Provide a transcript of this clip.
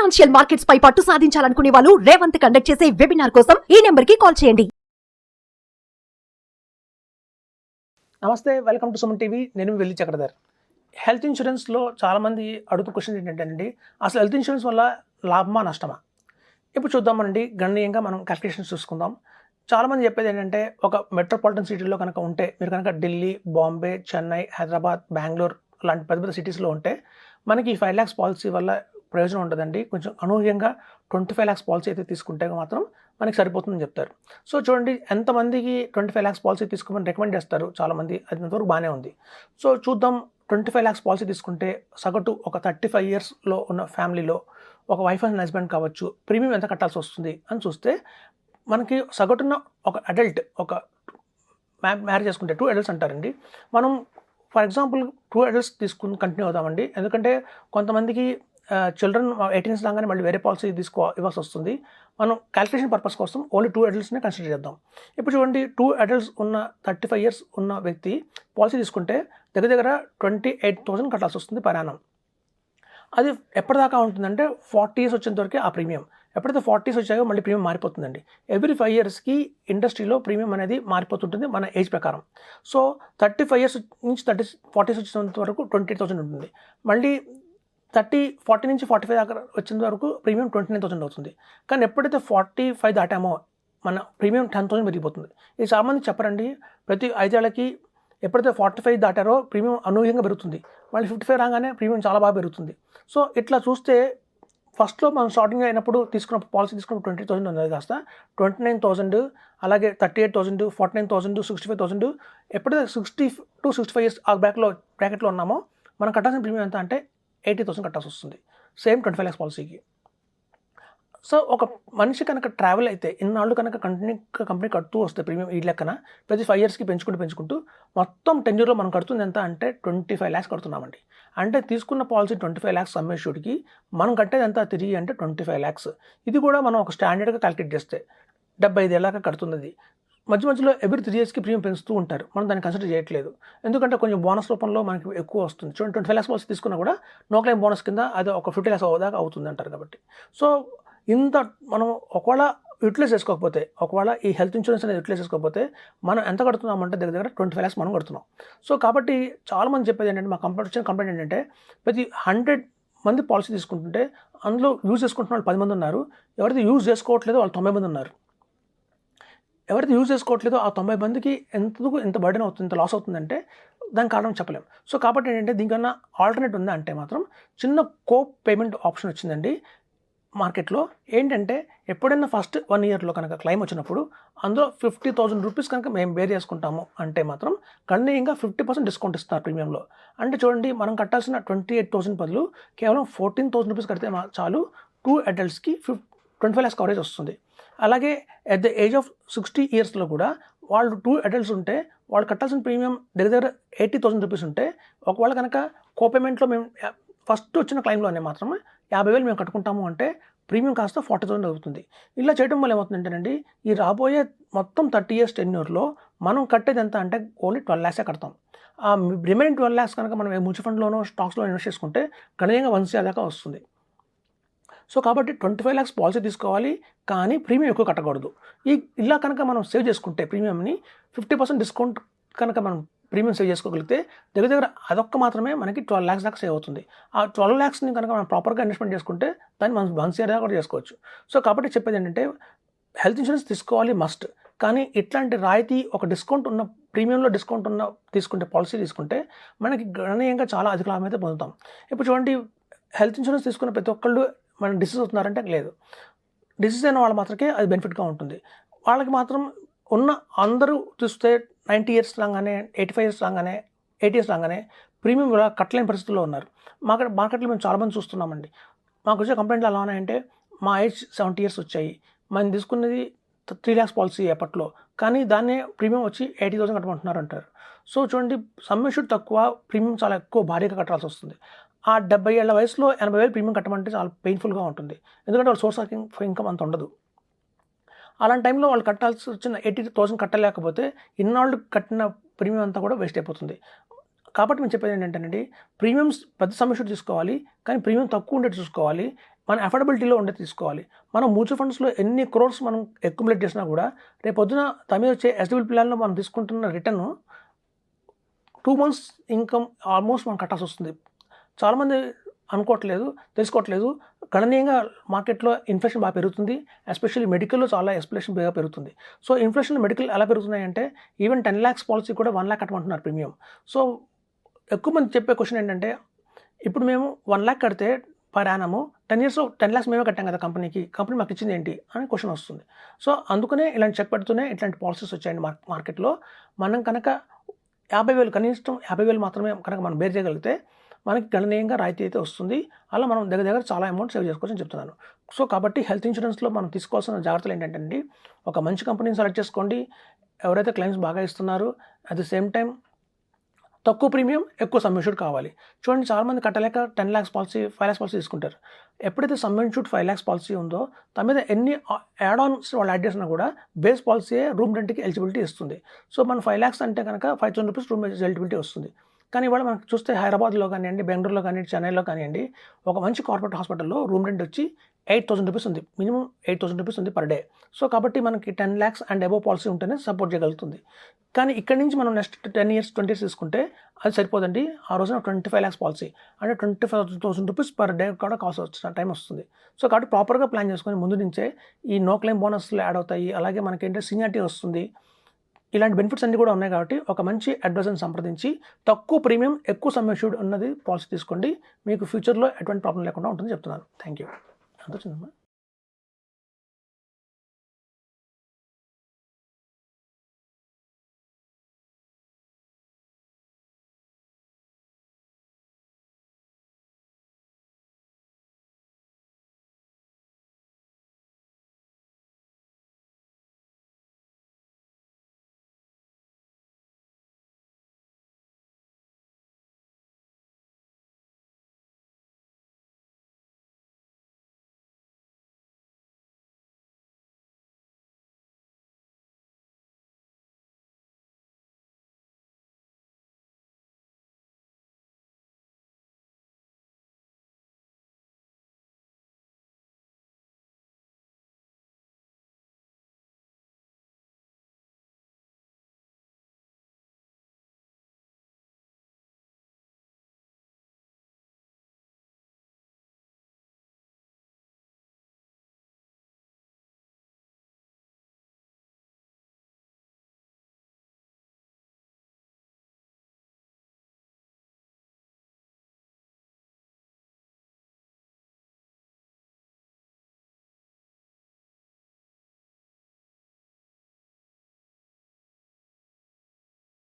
Financial markets పై పట్టు సాధించాలనుకునే వాళ్ళు Revanth conduct చేసే వెబినార్ కోసం ఈ నెంబర్ కి కాల్ చేయండి. నమస్తే, వెల్కమ్ టు సుమన్ టీవీ. నేను వెల్లి చక్రధర్. హెల్త్ ఇన్సూరెన్స్లో చాలామంది అడుగుతున్న క్వశ్చన్ ఏంటంటే అసలు హెల్త్ ఇన్సూరెన్స్ వల్ల లాభమా నష్టమా? ఇప్పుడు చూద్దామండి, గణనీయంగా మనం క్యాల్కులేషన్స్ చూసుకుందాం. చాలామంది చెప్పేది ఏంటంటే, ఒక మెట్రోపాలిటన్ సిటీలో కనుక ఉంటే, మీరు కనుక ఢిల్లీ, బాంబే, చెన్నై, హైదరాబాద్, బెంగళూరు లాంటి పెద్ద పెద్ద సిటీస్లో ఉంటే మనకి 5 lakhs పాలసీ వల్ల ప్రయోజనం ఉంటుందండి. కొంచెం అనూహ్యంగా 25 lakhs పాలసీ అయితే తీసుకుంటే మాత్రం మనకి సరిపోతుందని చెప్తారు. సో చూడండి, ఎంతమందికి 25 lakhs పాలసీ తీసుకోమని రికమెండ్ చేస్తారు చాలామంది, అది అంతవరకు బాగానే ఉంది. సో చూద్దాం, 25 lakhs పాలసీ తీసుకుంటే సగటు ఒక 35 yearsలో ఉన్న ఫ్యామిలీలో ఒక వైఫ్ అండ్ హస్బెండ్ కావచ్చు, ప్రీమియం ఎంత కట్టాల్సి వస్తుంది అని చూస్తే మనకి సగటున ఒక అడల్ట్, ఒక మ్యారేజ్ చేసుకుంటే 2 adults అంటారండి. మనం ఫర్ ఎగ్జాంపుల్ 2 adults తీసుకుని కంటిన్యూ అవుదామండి. ఎందుకంటే కొంతమందికి చిల్డ్రన్ 18 years రాగానే మళ్ళీ వేరే పాలసీ ఇవ్వాల్సి వస్తుంది. మనం క్యాల్కులేషన్ పర్పస్ కోసం ఓన్లీ 2 adultsనే కన్సిడర్ చేద్దాం. ఇప్పుడు చూడండి, 2 adults ఉన్న 35 years ఉన్న వ్యక్తి పాలసీ తీసుకుంటే దగ్గర 28,000 కట్టాల్సి వస్తుంది per annum. అది ఎప్పటిదాకా ఉంటుందంటే 40 years వచ్చేంత వరకే ఆ ప్రీమియం. ఎప్పుడైతే 40 years వచ్చాయో మళ్ళీ ప్రీమియం మారిపోతుందండి. ఎవ్రీ 5 yearsకి ఇండస్ట్రీలో ప్రీమియం అనేది మారిపోతుంటుంది మన ఏజ్ ప్రకారం. సో 35 years నుంచి 40 years వచ్చేంత వరకు 28,000 ఉంటుంది. మళ్ళీ 40 నుంచి 45 దాకా వచ్చేంత వరకు ప్రీమియం 29,000 అవుతుంది. కానీ ఎప్పుడైతే 45 దాటామో మన ప్రీమియం 10,000 పెరిగిపోతుంది. ఇది చాలామంది చెప్పరండి. ప్రతి 5 ఏళ్ళకి ఎప్పుడైతే 45 దాటారో ప్రీమియం అనూహ్యంగా పెరుగుతుంది. మళ్ళీ 55 రాగానే ప్రీమియం చాలా బాగా పెరుగుతుంది. సో ఇట్లా చూస్తే ఫస్ట్లో మనం స్టార్టింగ్ అయినప్పుడు తీసుకున్న పాలసీ తీసుకున్న 20,000 ఉన్నది కాస్త 29,000, అలాగే 38,000, 49,000, 65,000. ఎప్పుడైతే 60 to 65 years ఆ బ్రాకెట్లో ఉన్నామో మనం కట్టాల్సిన ప్రీమియం ఎంత అంటే 80,000 కట్టాల్సి వస్తుంది, సేమ్ 25 lakhs పాలసీకి. సో ఒక మనిషి కనుక ట్రావెల్ అయితే ఇన్నాళ్ళు కనుక కంపెనీ కడుతూ వస్తే ప్రీమియం ఈ లెక్కన ప్రతి 5 yearsకి పెంచుకుంటూ మొత్తం 10 yearsలో మనం కడుతుంది ఎంత అంటే 25 lakhs కడుతున్నామండి. అంటే తీసుకున్న పాలసీ 25 lakhs సమ్మేష్యూడ్కి మనం కట్టేది ఎంత తిరిగి అంటే 25 lakhs. ఇది కూడా మనం ఒక స్టాండర్డ్గా క్యాల్కులేట్ చేస్తే 75 ఏళ్ళగా కడుతున్నది. మధ్యలో ఎవ్రీ 3 yearsకి ప్రీమియం పెంచుతూ ఉంటారు. మనం దాన్ని కన్సిడర్ చేయట్లేదు, ఎందుకంటే కొంచెం బోనస్ రూపంలో మనకి ఎక్కువ వస్తుంది. చూడండి, 25 lakhs పాలసీ తీసుకున్నా కూడా నో క్లెయిమ్ బోనస్ కింద అది ఒక 50 lakhs దాకా అవుతుంది అంటారు కాబట్టి. సో ఇంత మనం ఒకవేళ యూటిలైజ్ చేసుకోకపోతే, ఒకవేళ ఈ హెల్త్ ఇన్సూరెన్స్ అనేది యూటిలైజ్ చేసుకోకపోతే మనం ఎంత కడుతున్నామంటే దగ్గర 25 lakhs మనం కడుతున్నాం. సో కాబట్టి చాలామంది చెప్పేది ఏంటంటే, మా వచ్చిన కంప్లైంట్ ఏంటంటే, ప్రతి 100 మంది పాలసీ తీసుకుంటుంటే అందులో యూజ్ చేసుకుంటున్న వాళ్ళు 10 మంది ఉన్నారు. ఎవరైతే యూజ్ చేసుకోవట్లేదో వాళ్ళు 90 మంది ఉన్నారు. ఎవరైతే యూజ్ చేసుకోవట్లేదో ఆ 90 మందికి ఎంత బర్డెన్ అవుతుంది, ఎంత లాస్ అవుతుందంటే దానికి కారణం చెప్పలేము. సో కాబట్టి ఏంటంటే, దీనికన్నా ఆల్టర్నేట్ ఉందా అంటే మాత్రం చిన్న పేమెంట్ ఆప్షన్ వచ్చిందండి మార్కెట్లో. ఏంటంటే, ఎప్పుడైనా ఫస్ట్ 1 yearలో కనుక క్లెయిమ్ వచ్చినప్పుడు అందులో 50,000 రూపీస్ కనుక మేము బేర్ చేసుకుంటాము అంటే మాత్రం గణనీయంగా 50% డిస్కౌంట్ ఇస్తారు ప్రీమియంలో. అంటే చూడండి, మనం కట్టాల్సిన 28,000 బదులు కేవలం 14,000 రూపీస్ కడితే చాలు 2 adultsకి 25 lakhs కవరేజ్ వస్తుంది. అలాగే ఎట్ ద ఏజ్ ఆఫ్ 60 yearsలో కూడా వాళ్ళు 2 adults ఉంటే వాళ్ళు కట్టాల్సిన ప్రీమియం దగ్గర 80,000 రూపీస్ ఉంటే, ఒకవేళ కనుక కోపేమెంట్లో మేము ఫస్ట్ వచ్చిన క్లెయిమ్లోనే మాత్రమే 50,000 మేము కట్టుకుంటాము అంటే ప్రీమియం కాస్త 40,000 అవుతుంది. ఇలా చేయడం వల్ల ఏమవుతుందంటేనండి, ఈ రాబోయే మొత్తం 30 years టెన్యూర్లో మనం కట్టేది ఎంత అంటే ఓన్లీ 12 lakhs కడతాం. ఆ రిమైనింగ్ 12 lakhs కనుక మనం మ్యూచువల్ ఫండ్లోనో స్టాక్స్లో ఇన్వెస్ట్ చేసుకుంటే గణనీయంగా 1 crore దాకా వస్తుంది. సో కాబట్టి 25 lakhs పాలసీ తీసుకోవాలి, కానీ ప్రీమియం ఎక్కువ కట్టకూడదు. ఇలా కనుక మనం సేవ్ చేసుకుంటే ప్రీమియంని 50% డిస్కౌంట్ కనుక మనం ప్రీమియం సేవ్ చేసుకోగలిగితే దగ్గర అదొక్క మాత్రమే మనకి 12 lakhs దాకా సేవ్ అవుతుంది. ఆ 12 lakhsని కనుక మనం ప్రాపర్గా ఇన్వెస్ట్మెంట్ చేసుకుంటే దాన్ని మనం 1 crore దాకా కూడా చేసుకోవచ్చు. సో కాబట్టి చెప్పేది ఏంటంటే, హెల్త్ ఇన్సూరెన్స్ తీసుకోవాలి మస్ట్, కానీ ఇట్లాంటి రాయితీ ఒక డిస్కౌంట్ ఉన్న ప్రీమియంలో డిస్కౌంట్ ఉన్న పాలసీ తీసుకుంటే మనకి గణనీయంగా చాలా అధిక లాభం అయితే పొందుతాం. ఇప్పుడు చూడండి, హెల్త్ ఇన్సూరెన్స్ తీసుకున్న ప్రతి ఒక్కళ్ళు మనం డిసీజ్ అవుతున్నారంటే లేదు. డిసీజ్ అయిన వాళ్ళు మాత్రమే అది బెనిఫిట్గా ఉంటుంది. వాళ్ళకి మాత్రం ఉన్న అందరూ చూస్తే 90 years రాగానే, 85 years రాగానే, 80 years రాగానే ప్రీమియం కూడా కట్టలేని పరిస్థితుల్లో ఉన్నారు. మార్కెట్లో మేము చాలామంది చూస్తున్నామండి. మాకు వచ్చే కంప్లైంట్లు ఎలా ఉన్నాయంటే, మా ఏజ్ 70 years వచ్చాయి, మనం తీసుకున్నది 3 lakhs పాలసీ అప్పట్లో, కానీ దాన్నే ప్రీమియం వచ్చి 80,000 కట్టమంటున్నారు అంటారు. సో చూడండి, సమ్మిష్యూడ్ తక్కువ, ప్రీమియం చాలా ఎక్కువ భారీగా కట్టాల్సి వస్తుంది. ఆ 70 ఏళ్ల వయసులో 80,000 ప్రీమియం కట్టమంటే చాలా పెయిన్ఫుల్గా ఉంటుంది, ఎందుకంటే వాళ్ళ సోర్స్ ఆఫ్ ఇన్కమ్ అంత ఉండదు. అలాంటి టైంలో వాళ్ళు కట్టాల్సి వచ్చిన 80,000 కట్టలేకపోతే ఇన్నాళ్ళు కట్టిన ప్రీమియం అంతా కూడా వేస్ట్ అయిపోతుంది. కాబట్టి మేము చెప్పేది ఏంటంటేనండి, ప్రీమియమ్స్ పెద్ద సమ్మిష్యూడ్ తీసుకోవాలి, కానీ ప్రీమియం తక్కువ ఉండేది చూసుకోవాలి. మన అఫోర్డబిలిటీలో ఉండే తీసుకోవాలి. మనం మ్యూచువల్ ఫండ్స్లో ఎన్ని క్రోర్స్ మనం అక్యుములేట్ చేసినా కూడా రేపు పొద్దున తమిళ వచ్చే ఎస్డబ్ల్యూ ప్లాన్లో మనం తీసుకుంటున్న రిటర్న్ 2 months ఇన్కమ్ ఆల్మోస్ట్ మనం కట్టాల్సి వస్తుంది. చాలామంది తెలుసుకోవట్లేదు. గణనీయంగా మార్కెట్లో ఇన్ఫ్లేషన్ బాగా పెరుగుతుంది. ఎస్పెషల్లీ మెడికల్లో చాలా ఎస్పెలేషన్ బాగా పెరుగుతుంది. సో ఇన్ఫ్లేషన్ మెడికల్ ఎలా పెరుగుతున్నాయంటే ఈవెన్ 10 lakhs పాలసీ కూడా 1 lakh కట్టమంటున్నారు ప్రీమియం. సో ఎక్కువ మంది చెప్పే క్వశ్చన్ ఏంటంటే ఇప్పుడు మేము 1 lakh కడితే పర్ యానము 10 yearsలో 10 lakhs మేమే కట్టాం కదా కంపెనీ మాకు ఇచ్చింది ఏంటి అని క్వశ్చన్ వస్తుంది. సో అందుకనే ఇలాంటి చెక్ పెడుతూనే ఇట్లాంటి పాలసీస్ వచ్చాయండి మార్కెట్లో. మనం కనుక 50,000 కనీసం 50,000 మాత్రమే కనుక మనం బేర్ చేయగలిగితే మనకి గణనీయంగా రాయితీ అయితే వస్తుంది. అలా మనం దగ్గర చాలా అమౌంట్ సేవ్ చేసుకోవచ్చని చెప్తున్నాను. సో కాబట్టి హెల్త్ ఇన్సూరెన్స్లో మనం తీసుకోవాల్సిన జాగ్రత్తలు ఏంటంటే అండి, ఒక మంచి కంపెనీని సెలెక్ట్ చేసుకోండి. ఎవరైతే క్లెయిమ్స్ బాగా ఇస్తున్నారు, అట్ ది సేమ్ టైం తక్కువ ప్రీమియం ఎక్కువ సమ్ ఇన్ష్యూర్డ్ కావాలి. చూడండి, చాలామంది కట్టలేక 10 lakhs పాలసీ 5 lakhs పాలసీ తీసుకుంటారు. ఎప్పుడైతే సమ్ ఇన్ష్యూర్డ్ 5 lakhs పాలసీ ఉందో దాని మీద ఎన్ని యాడ్ ఆన్స్ వాళ్ళు యాడ్ చేసినా కూడా బేస్ పాలసీ రూమ్ రెంట్కి ఎలిజిబిలిటీ ఇస్తుంది. సో మనం 5 lakhs అంటే కనుక 5,000 రూపీస్ రూమ్ ఎలిజిబిలిటీ వస్తుంది. కానీ ఇవాళ మనకు చూస్తే హైదరాబాద్లో కానివ్వండి, బెంగళూరులో కానివ్వండి, చెన్నైలో కానివ్వండి, ఒక మంచి కార్పొరేట్ హాస్పిటల్లో రూమ్ రెంట్ వచ్చి 8,000 రూపీస్ ఉంది. మినిమం 8,000 రూపీస్ ఉంది పర్ డే. సో కాబట్టి మనకి 10 lakhs అండ్ అబోవ్ పాలసీ ఉంటేనే సపోర్ట్ చేయగలుగుతుంది. కానీ ఇక్కడి నుంచి మనం నెక్స్ట్ 10 years 20 years తీసుకుంటే అది సరిపోదండి. ఆ రోజున 25 lakhs పాలసీ అంటే 25,000 రూపీస్ పర్ డే కూడా కాస్ట్ వచ్చిన టైం వస్తుంది. సో కాబట్టి ప్రాపర్గా ప్లాన్ చేసుకొని ముందు నుంచే ఈ నో క్లెయిమ్ బోనస్లు యాడ్ అవుతాయి. అలాగే మనకి ఏంటంటే సీనియారిటీ వస్తుంది. ఇలాంటి బెనిఫిట్స్ అన్నీ కూడా ఉన్నాయి కాబట్టి ఒక మంచి అడ్వైజర్ని సంప్రదించి తక్కువ ప్రీమియం ఎక్కువ సమ్ ఇన్ష్యూర్డ్ ఉన్నది పాలసీ తీసుకోండి. మీకు ఫ్యూచర్లో ఎటువంటి ప్రాబ్లం లేకుండా ఉంటుందని చెప్తున్నాను. Thank you. అంత చిన్నమ్మా.